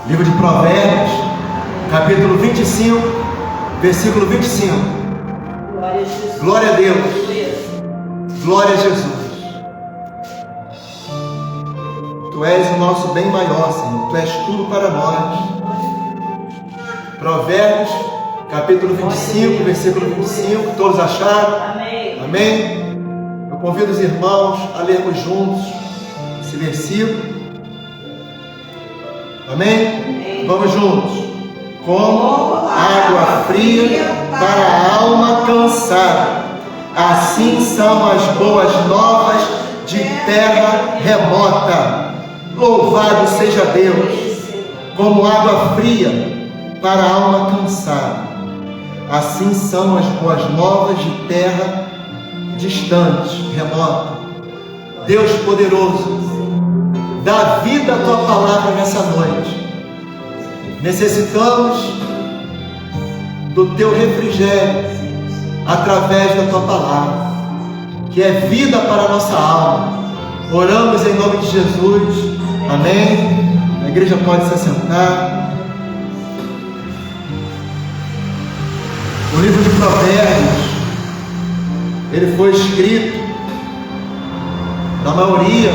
Livro de Provérbios, capítulo 25, versículo 25. Glória a Jesus. Glória a Deus. Glória a Jesus. Tu és o nosso bem maior, Senhor. Tu és tudo para nós. Provérbios, capítulo 25, versículo 25. Todos acharam? Amém. Amém? Eu convido os irmãos a lermos juntos esse versículo. Amém? Amém. Vamos juntos. Como água fria para a alma cansada, assim são as boas novas de terra remota. Louvado seja Deus. Como água fria para a alma cansada, assim são as boas novas de terra distante, remota. Deus poderoso, dá vida à tua palavra nessa noite. Necessitamos do teu refrigério através da tua palavra, que é vida para a nossa alma. Oramos em nome de Jesus. Amém. A igreja pode se assentar. O livro de Provérbios, ele foi escrito, na maioria,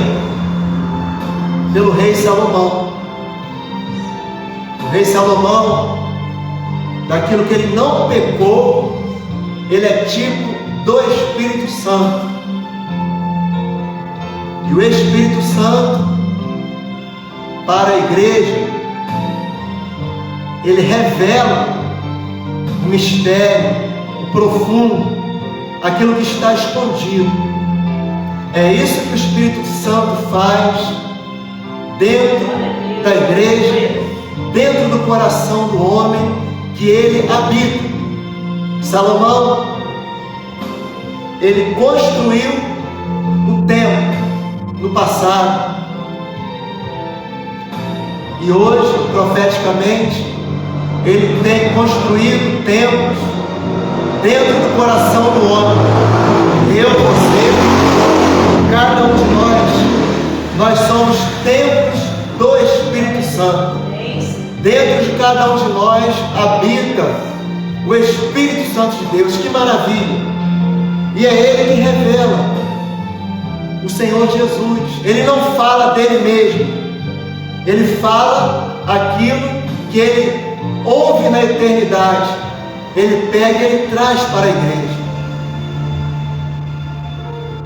pelo rei Salomão. O rei Salomão, daquilo que ele não pecou, ele é tipo do Espírito Santo. E o Espírito Santo, para a igreja, ele revela o mistério, o profundo, aquilo que está escondido. É isso que o Espírito Santo faz dentro da igreja, dentro do coração do homem que ele habita. Salomão, ele construiu o templo no passado, e hoje, profeticamente, ele tem construído templos dentro do coração do homem. Eu, você, cada um de nós somos templos do Espírito Santo. Dentro de cada um de nós habita o Espírito Santo de Deus. Que maravilha! E é Ele que revela o Senhor Jesus. Ele não fala dele mesmo, ele fala aquilo que ele ouve na eternidade. Ele pega e ele traz para a igreja.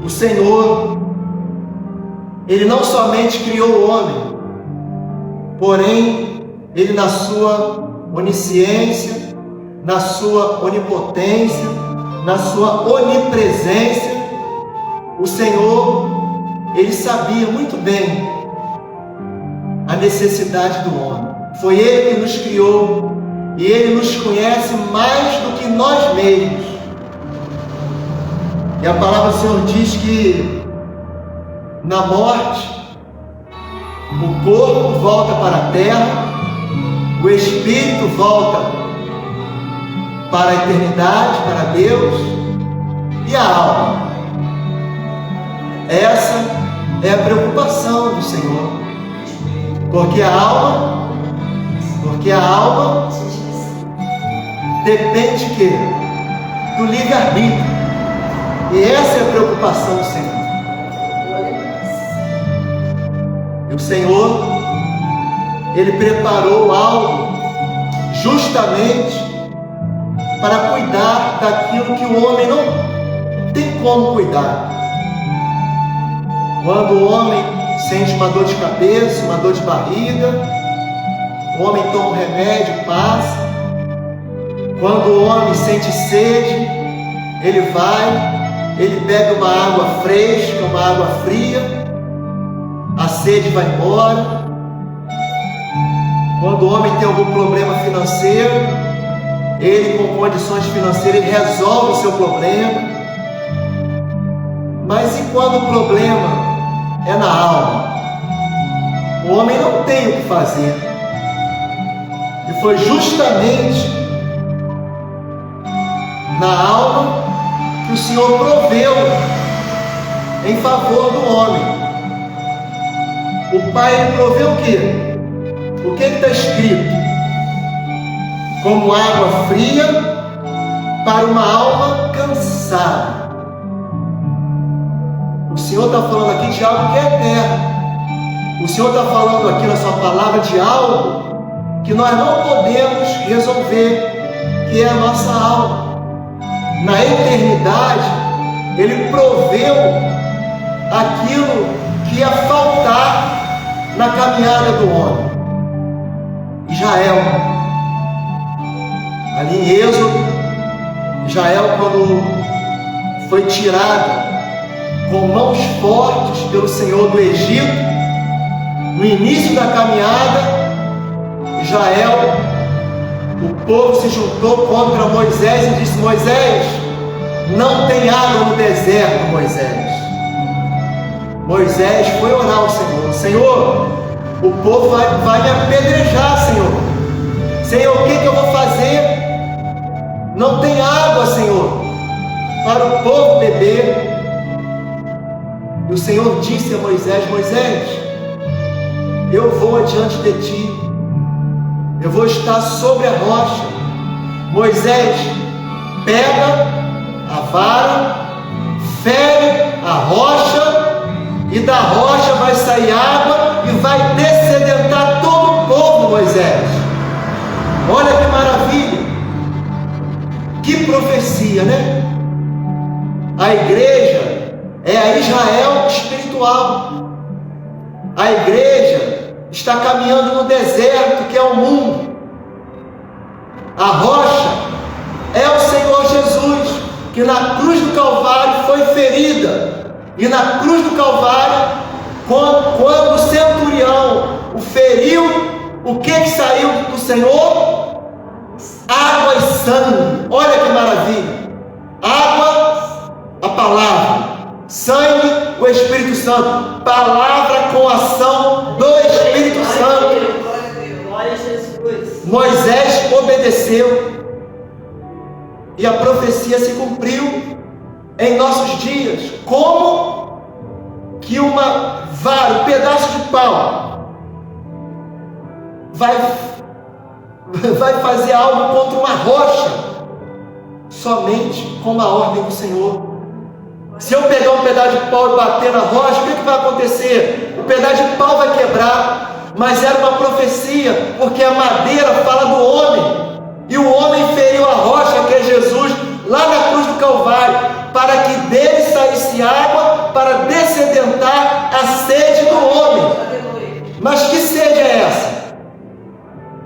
O Senhor, ele não somente criou o homem, porém ele, na sua onisciência, na sua onipotência, na sua onipresença, o Senhor, ele sabia muito bem a necessidade do homem. Foi Ele que nos criou, e Ele nos conhece mais do que nós mesmos. E a palavra do Senhor diz que na morte o corpo volta para a terra, o espírito volta para a eternidade, para Deus, e a alma. Essa é a preocupação do Senhor, porque a alma depende de quê? Do livre-arbítrio. E essa é a preocupação do Senhor. E o Senhor, ele preparou algo justamente para cuidar daquilo que o homem não tem como cuidar. Quando o homem sente uma dor de cabeça, uma dor de barriga, o homem toma um remédio, passa. Quando o homem sente sede, ele vai, ele bebe uma água fresca, uma água fria, a sede vai embora. Quando o homem tem algum problema financeiro, ele, com condições financeiras, ele resolve o seu problema. Mas e quando o problema é na alma? O homem não tem o que fazer. E foi justamente na alma que o Senhor proveu em favor do homem. O Pai, ele proveu o quê? O que está escrito? Como água fria para uma alma cansada. O Senhor está falando aqui de algo que é eterno. O Senhor está falando aqui na sua palavra de algo que nós não podemos resolver, que é a nossa alma. Na eternidade, Ele proveu aquilo que ia faltar na caminhada do homem. Israel, ali em Êxodo, Israel, quando foi tirado com mãos fortes pelo Senhor do Egito, no início da caminhada, Israel, o povo se juntou contra Moisés e disse: Moisés, não tem água no deserto, Moisés. Moisés foi orar ao Senhor: Senhor, o povo vai me apedrejar, Senhor. Senhor, o que eu vou fazer? Não tem água, Senhor, para o povo beber. E o Senhor disse a Moisés: Moisés, eu vou adiante de ti, eu vou estar sobre a rocha. Moisés, pega a vara, fere a rocha, e da rocha vai sair água e vai dessedentar todo o povo, Moisés. Olha que maravilha, que profecia, né? A igreja é a Israel espiritual. A igreja está caminhando no deserto, que é o mundo. A rocha é o Senhor Jesus, que na cruz do Calvário foi ferida. E na cruz do Calvário, quando o centurião o feriu, o que saiu do Senhor? Água e sangue. Olha que maravilha. Água, a palavra. Sangue, o Espírito Santo. Palavra com ação do Espírito Santo. Glória a Jesus. Moisés obedeceu, e a profecia se cumpriu em nossos dias. Como que uma vara, um pedaço de pau vai fazer algo contra uma rocha? Somente com a ordem do Senhor. Se eu pegar um pedaço de pau e bater na rocha, o que vai acontecer? O pedaço de pau vai quebrar. Mas era uma profecia, porque a madeira fala do homem, e o homem feriu a rocha, que é Jesus, lá na cruz do Calvário, para que dele saísse água, para dessedentar a sede do homem. Mas que sede é essa?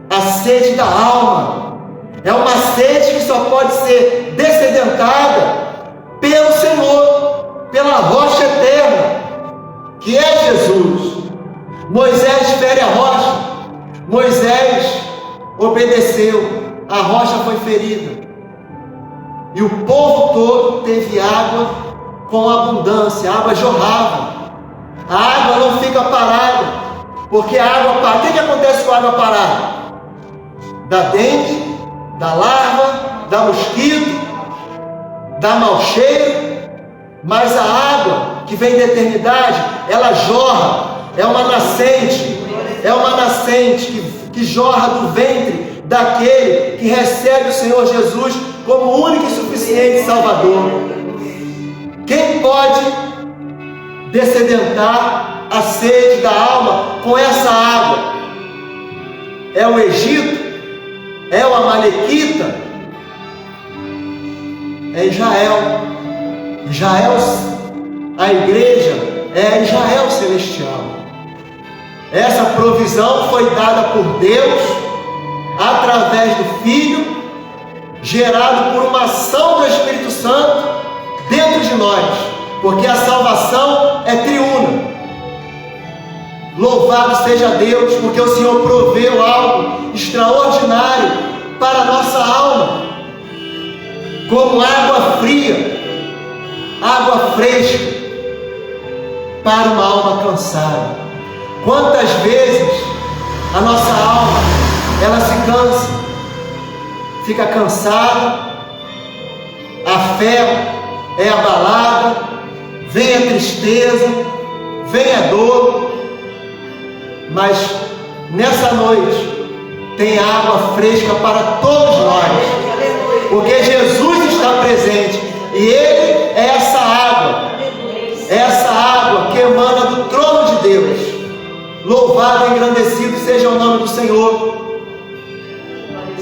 A sede da alma. É uma sede que só pode ser dessedentada pelo Senhor, pela rocha eterna, que é Jesus. Moisés fere a rocha, Moisés obedeceu, a rocha foi ferida, e o povo todo teve água com abundância, a água jorrava. A água não fica parada, porque a água parada, o que acontece com a água parada? Dá dengue, dá larva, dá mosquito, dá mau cheiro. Mas a água que vem da eternidade, ela jorra. É uma nascente que jorra do ventre daquele que recebe o Senhor Jesus como único e suficiente Salvador. Quem pode dessedentar a sede da alma com essa água? É o Egito? É o Amalequita? É Israel. Israel, a igreja é Israel celestial. Essa provisão foi dada por Deus através do Filho, gerado por uma ação do Espírito Santo dentro de nós, porque a salvação é triuna. Louvado seja Deus, porque o Senhor proveu algo extraordinário para a nossa alma, como água fria, água fresca para uma alma cansada. Quantas vezes a nossa alma, ela se cansa, fica cansada, a fé é abalada, vem a tristeza, vem a dor, mas nessa noite tem água fresca para todos nós, porque Jesus está presente e Ele é essa água que emana do trono de Deus. Louvado e engrandecido seja o nome do Senhor.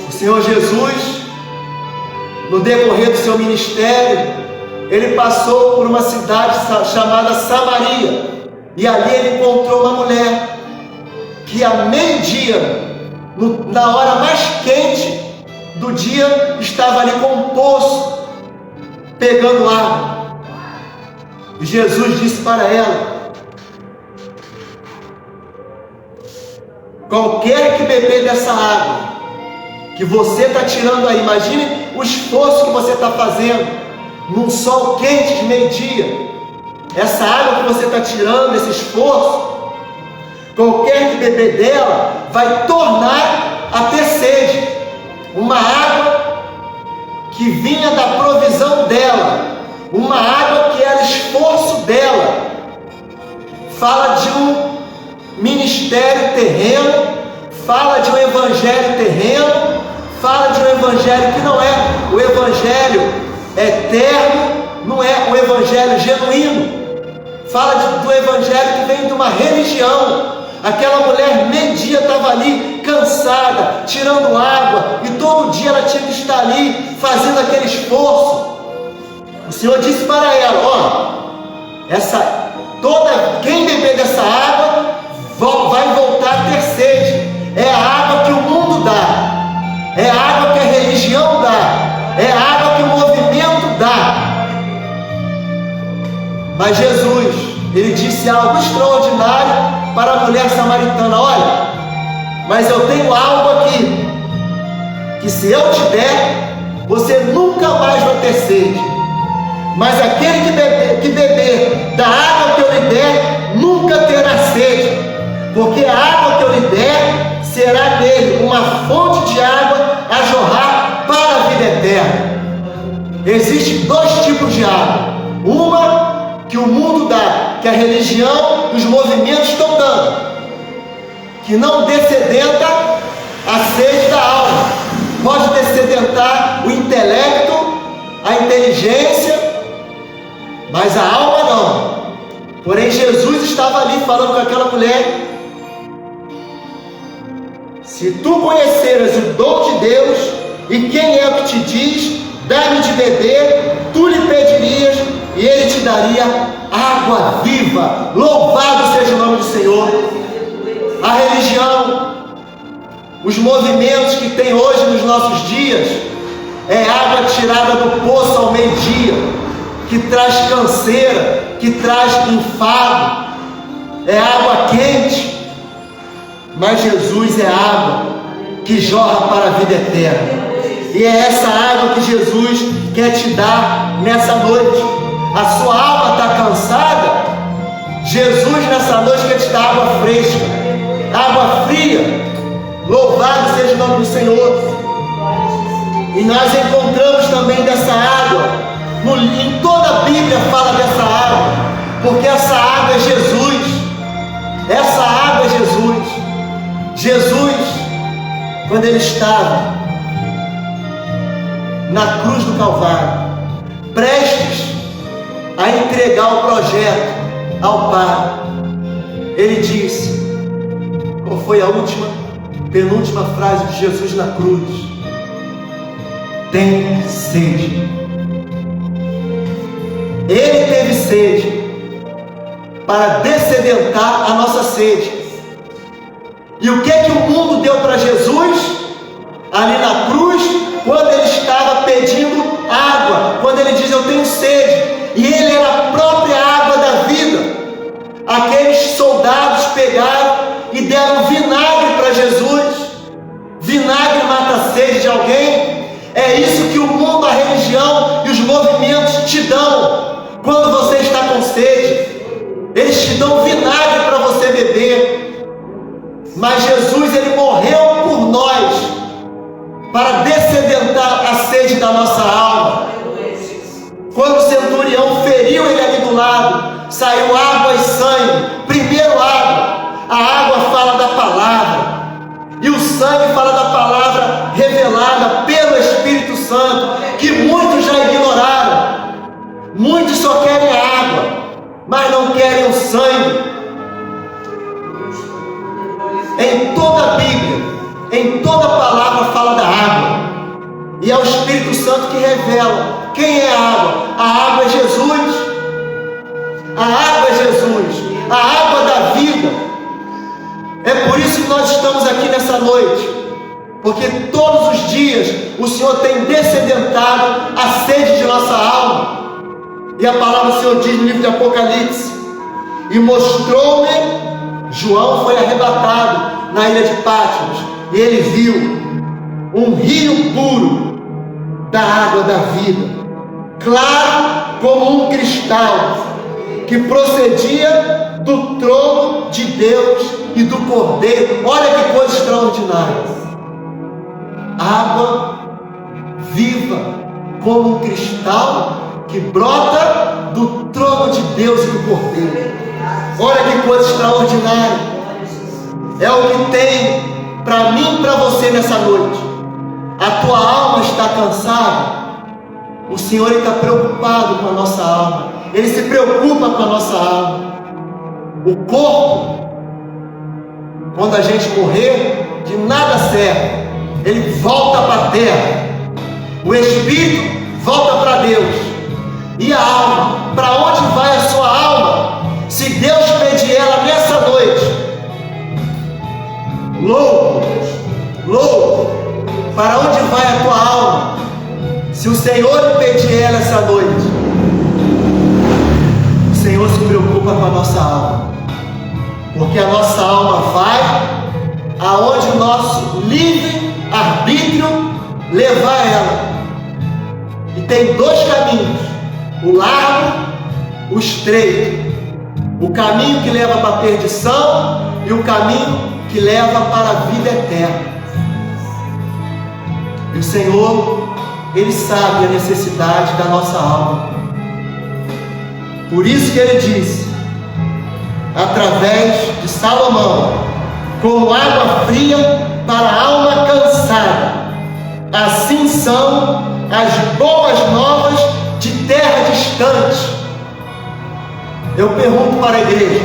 O Senhor Jesus, no decorrer do seu ministério, Ele passou por uma cidade chamada Samaria, e ali Ele encontrou uma mulher que a meio-dia, na hora mais quente do dia, estava ali com um poço pegando água. E Jesus disse para ela: qualquer que beber dessa água que você está tirando aí, imagine o esforço que você está fazendo num sol quente de meio-dia. Essa água que você está tirando, esse esforço, qualquer que beber dela vai tornar a ter sede. Uma água que vinha da provisão dela, uma água que era esforço dela. Fala de um ministério terreno, fala de um evangelho terreno, fala de um evangelho que não é o evangelho eterno, não é o evangelho genuíno. Fala do evangelho que vem de uma religião. Aquela mulher meio-dia estava ali, cansada, tirando água, e todo dia ela tinha que estar ali, fazendo aquele esforço. O Senhor disse para ela: quem beber dessa água vai voltar a ter sede. É a água que o mundo dá, é a água que a religião dá, é a água que o movimento dá. Mas Jesus, Ele disse algo extraordinário para a mulher samaritana: olha, mas eu tenho algo aqui, que se eu te der, você nunca mais vai ter sede. Mas aquele que beber da água que eu lhe der, nunca terá sede, porque a água que eu lhe der será dele uma fonte de água a jorrar para a vida eterna. Existem dois tipos de água: uma que o mundo dá, que a religião e os movimentos estão dando, que não dessedenta a sede da alma. Pode dessedentar o intelecto, a inteligência, mas a alma não. Porém, Jesus estava ali falando com aquela mulher: se tu conheceras o dom de Deus e quem é o que te diz, dá-me de beber, tu lhe pedirias e Ele te daria água viva. Louvado seja o nome do Senhor. A religião, os movimentos que tem hoje nos nossos dias, é água tirada do poço ao meio-dia, que traz canseira, que traz enfado, é água quente. Mas Jesus é água que jorra para a vida eterna, e é essa água que Jesus quer te dar nessa noite. A sua alma está cansada? Jesus nessa noite quer te dar água fresca, água fria. Louvado seja o nome do Senhor. E nós encontramos também dessa água, em toda a Bíblia fala dessa água, porque essa água é Jesus. Essa água é Jesus. Jesus, quando Ele estava na cruz do Calvário, prestes a entregar o projeto ao Pai, Ele disse, qual foi a penúltima frase de Jesus na cruz? Tem sede. Ele teve sede para dessedentar a nossa sede. E o que o mundo deu para Jesus ali na cruz, quando Ele estava pedindo água, quando Ele diz: eu tenho sede, e Ele era a própria água da vida. Aqueles soldados pegaram e deram vinagre para Jesus. Vinagre mata a sede de alguém. É isso que o mundo, a religião e os movimentos te dão quando você está com sede. Eles te dão vinagre para você beber. Mas Jesus, Ele morreu por nós, para dessedentar a sede da nossa alma. Quando o centurião feriu Ele ali do lado, saiu água e sangue. Primeiro água. A água fala da palavra. em toda palavra fala da água. E é o Espírito Santo que revela quem é a água. A água é Jesus. A água é Jesus. A água da vida. É por isso que nós estamos aqui nessa noite. Porque todos os dias o Senhor tem descedentado a sede de nossa alma. E a palavra do Senhor diz no livro de Apocalipse: e mostrou-me, João foi arrebatado na ilha de Patmos, e ele viu um rio puro da água da vida, claro como um cristal, que procedia do trono de Deus e do Cordeiro. Olha que coisa extraordinária. Água viva como um cristal que brota do trono de Deus e do Cordeiro. Olha que coisa extraordinária. É o que tem para mim e para você nessa noite. A tua alma está cansada. O Senhor está preocupado com a nossa alma. Ele se preocupa com a nossa alma. O corpo, quando a gente morrer, de nada serve. Ele volta para a terra. O espírito volta para Deus. E a alma, para onde vai a sua alma? Se Deus pedir ela nessa noite, louco, para onde vai a tua alma? Se o Senhor pedir ela essa noite, o Senhor se preocupa com a nossa alma, porque a nossa alma vai aonde o nosso livre arbítrio levar ela. E tem dois caminhos: o largo, o estreito. O caminho que leva para a perdição e o caminho que leva para a vida eterna. E o Senhor, Ele sabe a necessidade da nossa alma. Por isso que Ele disse, através de Salomão: como água fria para a alma cansada, assim são as boas novas de terra distante. Eu pergunto para a igreja: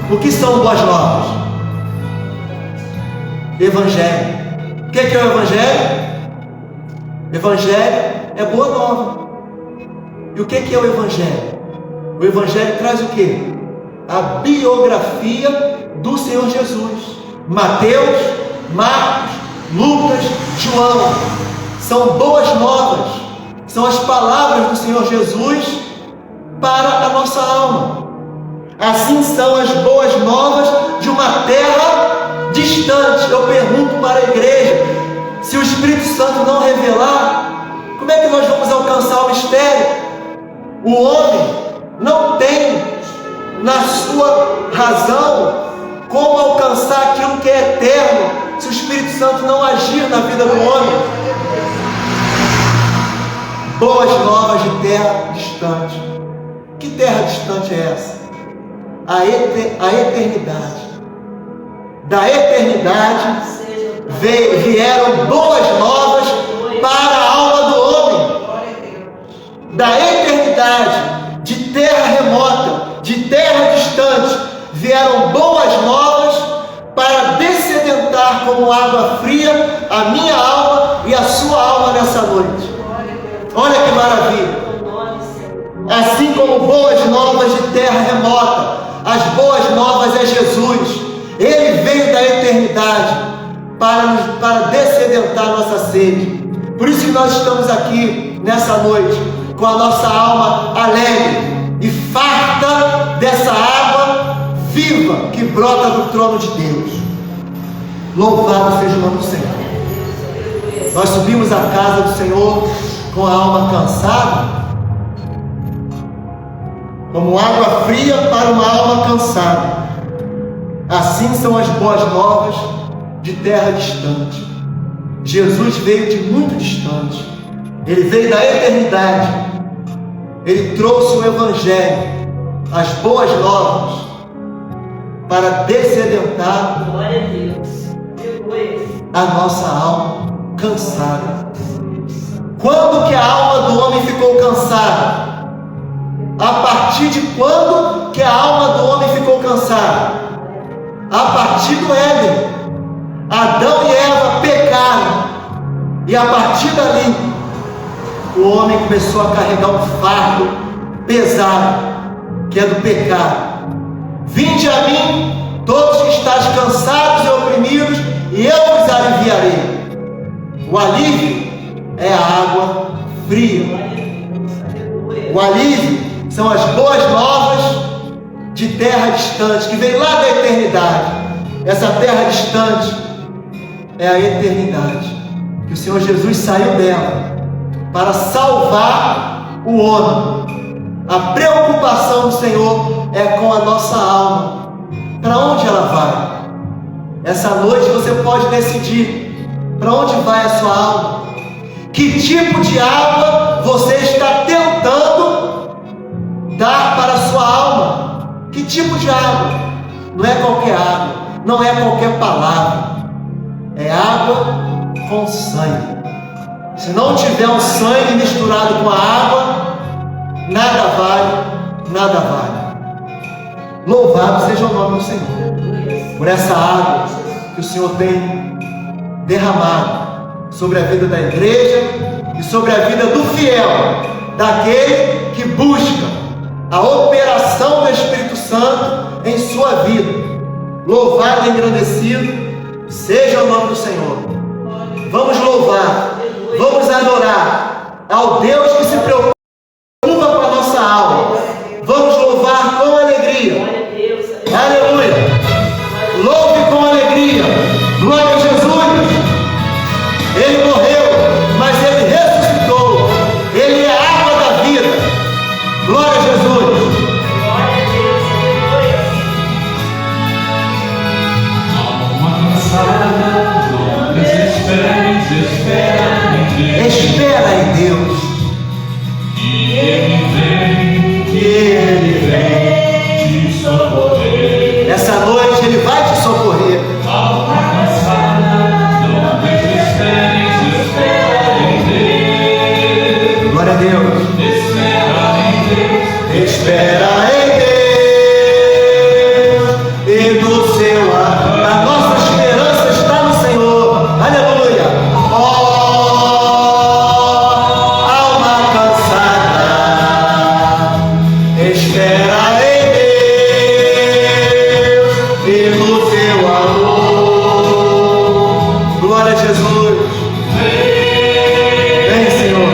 o que são boas novas? Evangelho. O que é o Evangelho? Evangelho é boa nova. E o que é o Evangelho? O Evangelho traz o que? A biografia do Senhor Jesus. Mateus, Marcos, Lucas, João. São boas novas. São as palavras do Senhor Jesus para a nossa alma. Assim são as boas novas de uma terra distante. Eu pergunto para a igreja: se o Espírito Santo não revelar, como é que nós vamos alcançar o mistério? O homem não tem na sua razão como alcançar aquilo que é eterno, se o Espírito Santo não agir na vida do homem. Boas novas de terra distante. Que terra distante é essa? A eternidade. Da eternidade vieram boas novas para a alma do homem. Da eternidade, de terra remota, de terra distante, vieram boas novas para descedentar como água fria a minha alma e a sua alma nessa noite. Olha que maravilha. Assim como boas novas de terra remota, as boas novas é Jesus. Ele veio da eternidade para descedentar nossa sede. Por isso que nós estamos aqui nessa noite com a nossa alma alegre e farta dessa água viva que brota do trono de Deus. Louvado seja o nome do Senhor. Nós subimos à casa do Senhor com a alma cansada, como água fria para uma alma cansada. Assim são as boas novas de terra distante. Jesus veio de muito distante. Ele veio da eternidade. Ele trouxe o Evangelho, as boas novas, para descedentar a nossa alma cansada. Quando que a alma do homem ficou cansada? A partir de quando que a alma do homem ficou cansada? A partir do Éden. Adão e Eva pecaram, e a partir dali, o homem começou a carregar um fardo pesado, que é do pecado. Vinde a mim, todos que estáis cansados e oprimidos, e eu vos aliviarei. O alívio é a água fria. O alívio são as boas novas de terra distante, que vem lá da eternidade. Essa terra distante é a eternidade, que o Senhor Jesus saiu dela para salvar o homem. A preocupação do Senhor é com a nossa alma. Para onde ela vai? Essa noite você pode decidir para onde vai a sua alma. Que tipo de água você está tentando dar para a sua alma? Que tipo de água? Não é qualquer água, não é qualquer palavra. É água com sangue. Se não tiver um sangue misturado com a água, nada vale, nada vale. Louvado seja o nome do Senhor por essa água que o Senhor tem derramado sobre a vida da igreja e sobre a vida do fiel, daquele que busca a operação do Espírito Santo em sua vida. Louvado e engrandecido seja o nome do Senhor. Vamos louvar, vamos adorar ao Deus que se preocupa com a nossa alma. Vamos louvar com alegria. Aleluia. Louve com alegria. Glória a Jesus. Ele morreu, mas Ele ressuscitou. Ele é a água da vida. Glória a Jesus. Alma cansada, espera em Deus. Que Ele vem te socorrer. Essa noite Ele vai te socorrer. Alma cansada, não desesperes, espera em Deus. Glória a Deus. Espera em Deus. Espera em Deus e no seu amor. A nossa esperança está no Senhor. Aleluia. Alma cansada, espera em Deus e no seu amor. Glória a Jesus. Vem, Senhor.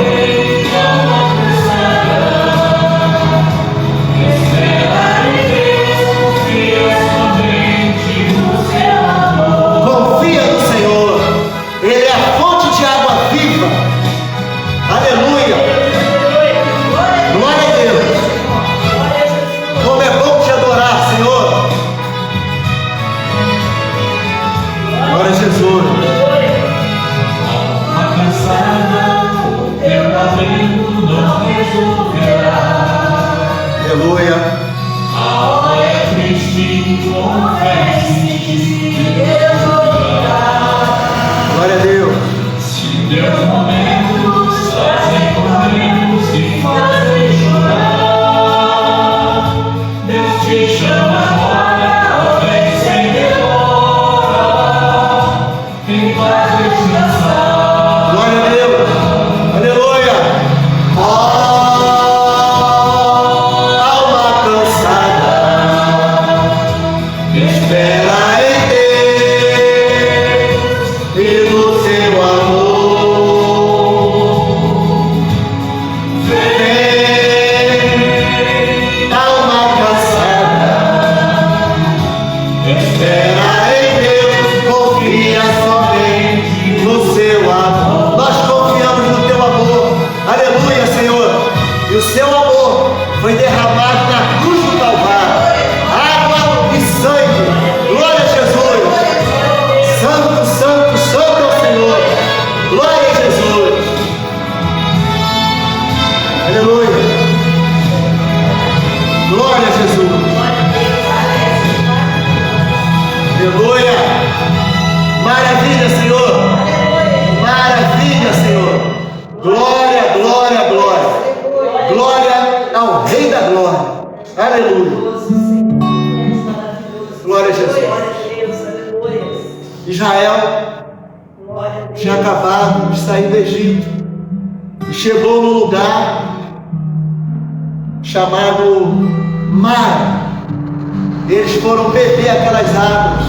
Confia no Senhor. Ele é a fonte de água viva. Aleluia. Glória a Deus. Como é bom te adorar, Senhor. Glória a Jesus. Alma cansada, o teu lamento não resolverá. Aleluia. A alma é triste, confesse que Deus ouvirá. Glória a Deus. Se Deus momentos fazem corremos e fazem chorar, Deus te chama agora, vem sem demora, em paz descansar. Glória a Deus. Aleluia. Alma cansada, espera em Deus e no seu amor. Vem, alma cansada, espera em Deus, confia somente no seu amor. Nós confiamos no teu amor. Aleluia, Senhor. E o seu amor foi derramado na cruz do Calvário. Água e sangue. Glória a Jesus. Santo, santo, santo é o Senhor. Glória a Jesus. Aleluia. Glória a Jesus. Aleluia. Maravilha, Senhor. Maravilha, Senhor. Glória, glória, glória. Glória ao Rei da Glória. Aleluia. Glória a Jesus. Israel Glória a Deus. tinha acabado de sair do Egito e chegou num lugar chamado Mar. Eles foram beber aquelas águas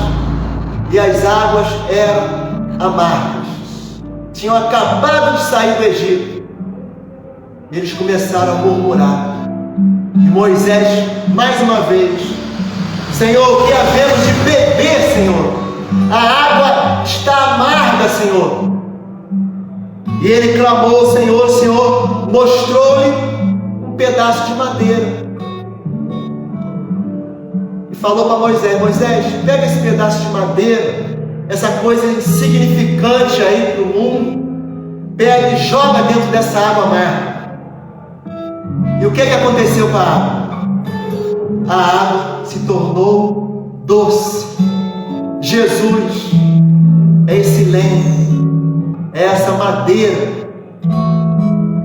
e as águas eram amargas. Tinham acabado de sair do Egito. Eles começaram a murmurar. E Moisés, mais uma vez: Senhor, o que havemos de beber, Senhor? A água está amarga, Senhor. E ele clamou ao Senhor. O Senhor mostrou-lhe um pedaço de madeira e falou para Moisés: Moisés, pega esse pedaço de madeira, essa coisa insignificante aí para o mundo, pega e joga dentro dessa água amarga. E o que aconteceu com a água? A água se tornou doce. Jesus é esse lenho, é essa madeira.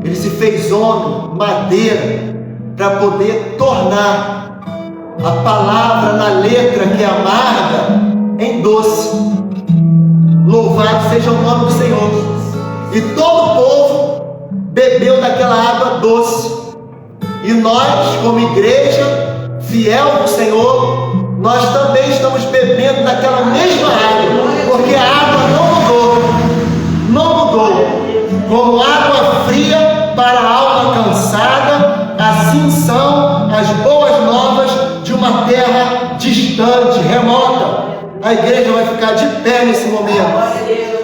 Ele se fez homem, madeira, para poder tornar a palavra na letra que é amarga em doce. Louvado seja o nome do Senhor. E todo o povo bebeu daquela água doce. E nós, como igreja fiel do Senhor, nós também estamos bebendo daquela mesma água, porque a água não mudou. Como água fria para a alma cansada, assim são as boas novas de uma terra distante, remota. A igreja vai ficar de pé nesse momento.